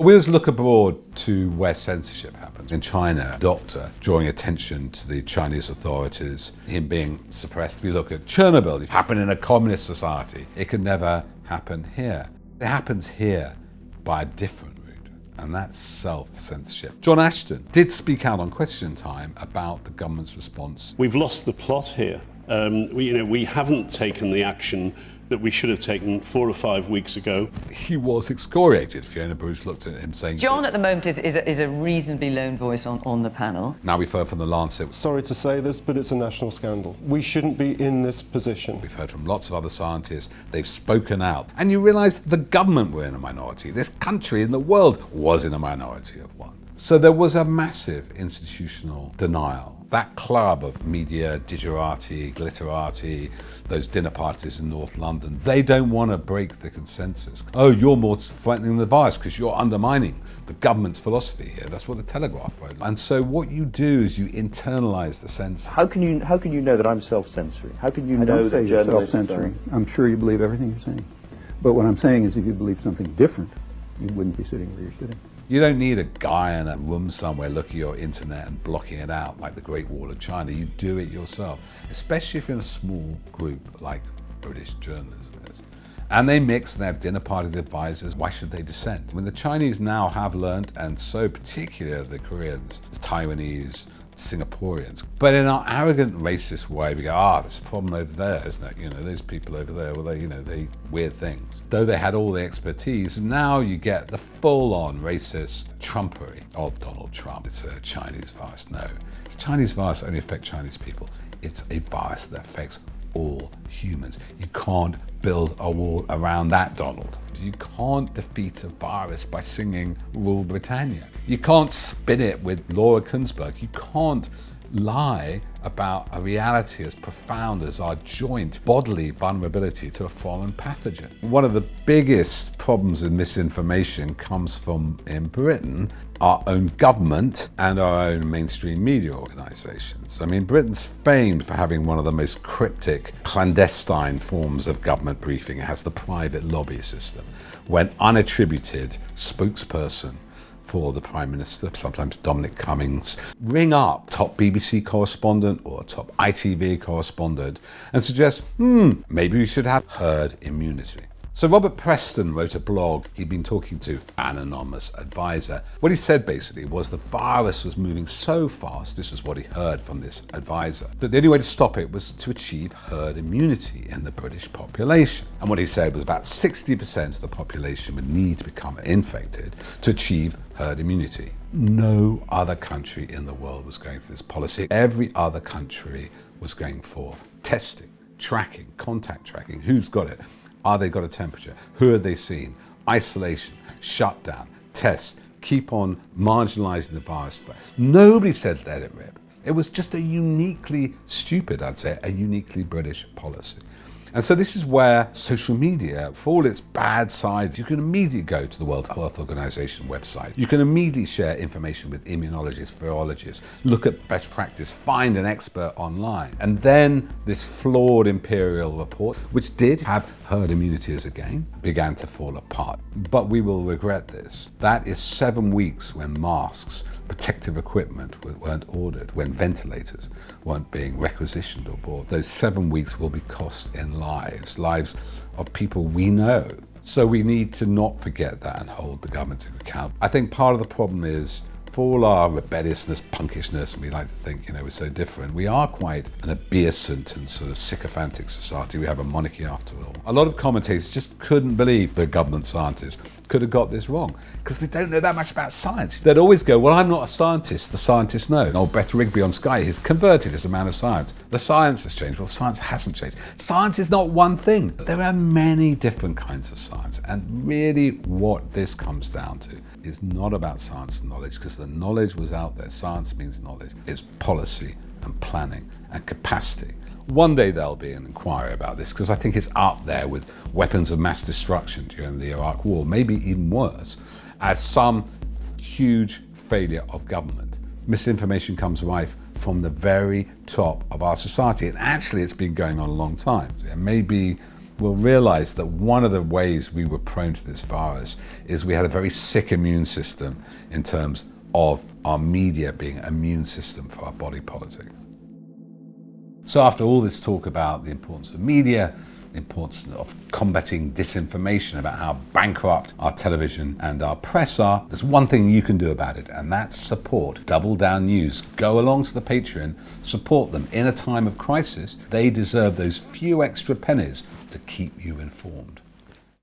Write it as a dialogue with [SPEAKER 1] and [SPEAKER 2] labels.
[SPEAKER 1] We always look abroad to where censorship happens. In China, a doctor drawing attention to the Chinese authorities, him being suppressed. We look at Chernobyl, it happened in a communist society. It could never happen here. It happens here by a different route, and that's self-censorship. John Ashton did speak out on Question Time about the government's response.
[SPEAKER 2] We've lost the plot here. We haven't taken the action that we should have taken 4 or 5 weeks ago.
[SPEAKER 1] He was excoriated. Fiona Bruce looked at him saying...
[SPEAKER 3] John at the moment is a reasonably lone voice on the panel.
[SPEAKER 1] Now we've heard from The Lancet.
[SPEAKER 4] Sorry to say this, but it's a national scandal. We shouldn't be in this position.
[SPEAKER 1] We've heard from lots of other scientists. They've spoken out. And you realise the government were in a minority. This country in the world was in a minority of one. So there was a massive institutional denial. That club of media, digerati, glitterati, those dinner parties in North London, they don't want to break the consensus. Oh, you're more frightening than the virus because you're undermining the government's philosophy here. That's what the Telegraph wrote. And so what you do is you internalise the censor.
[SPEAKER 5] How can you know that I'm self-censoring? How can you know that
[SPEAKER 6] you're
[SPEAKER 5] journalists
[SPEAKER 6] self-censoring? I'm sure you believe everything you're saying. But what I'm saying is if you believe something different, you wouldn't be sitting where you're sitting.
[SPEAKER 1] You don't need a guy in a room somewhere looking at your internet and blocking it out like the Great Wall of China. You do it yourself, especially if you're in a small group like British journalism is. And they mix and they have dinner party with advisors. Why should they dissent? When the Chinese now have learnt, and so particularly the Koreans, the Taiwanese, Singaporeans. But in our arrogant, racist way, we go, there's a problem over there, isn't it? You know, those people over there, well, they weird things. Though they had all the expertise, now you get the full-on racist trumpery of Donald Trump. It's a Chinese virus. No, it's a Chinese virus only affects Chinese people. It's a virus that affects all humans. You can't build a wall around that, Donald. You can't defeat a virus by singing Rule Britannia. You can't spin it with Laura Kuenssberg. You can't lie about a reality as profound as our joint bodily vulnerability to a foreign pathogen. One of the biggest problems with misinformation comes from, in Britain, our own government and our own mainstream media organisations. I mean, Britain's famed for having one of the most cryptic, clandestine forms of government briefing. It has the private lobby system, when unattributed spokesperson for the Prime Minister, sometimes Dominic Cummings, ring up top BBC correspondent or top ITV correspondent and suggest, maybe we should have herd immunity. So Robert Preston wrote a blog. He'd been talking to an anonymous advisor. What he said basically was the virus was moving so fast, this is what he heard from this advisor, that the only way to stop it was to achieve herd immunity in the British population. And what he said was about 60% of the population would need to become infected to achieve herd immunity. No other country in the world was going for this policy. Every other country was going for testing, tracking, contact tracking. Who's got it? Are they got a temperature? Who are they seen? Isolation, shutdown, test, keep on marginalising the virus. Nobody said let it rip. It was just a uniquely stupid, I'd say, a uniquely British policy. And so this is where social media, for all its bad sides, you can immediately go to the World Health Organization website. You can immediately share information with immunologists, virologists, look at best practice, find an expert online. And then this flawed imperial report, which did have herd immunity as a gain, began to fall apart. But we will regret this. That is 7 weeks when masks, protective equipment weren't ordered, when ventilators weren't being requisitioned or bought. Those 7 weeks will be cost in lives of people we know. So we need to not forget that and hold the government to account. I think part of the problem is, for all our rebelliousness, punkishness, and we like to think, we're so different, we are quite an obeisant and sort of sycophantic society. We have a monarchy after all. A lot of commentators just couldn't believe the government scientists could have got this wrong because they don't know that much about science. They'd always go, well, I'm not a scientist, the scientists know. Old Beth Rigby on Sky is converted as a man of science. The science has changed. Well, science hasn't changed. Science is not one thing. There are many different kinds of science, and really what this comes down to is not about science and knowledge, because the knowledge was out there. Science means knowledge. It's policy and planning and capacity. One day there'll be an inquiry about this, because I think it's up there with weapons of mass destruction during the Iraq War, maybe even worse, as some huge failure of government. Misinformation comes rife from the very top of our society, and actually it's been going on a long time. So it may be will realize that one of the ways we were prone to this virus is we had a very sick immune system in terms of our media being an immune system for our body politic. So after all this talk about the importance of media, the importance of combating disinformation about how bankrupt our television and our press are, there's one thing you can do about it, and that's support Double Down News. Go along to the Patreon, support them in a time of crisis. They deserve those few extra pennies to keep you informed.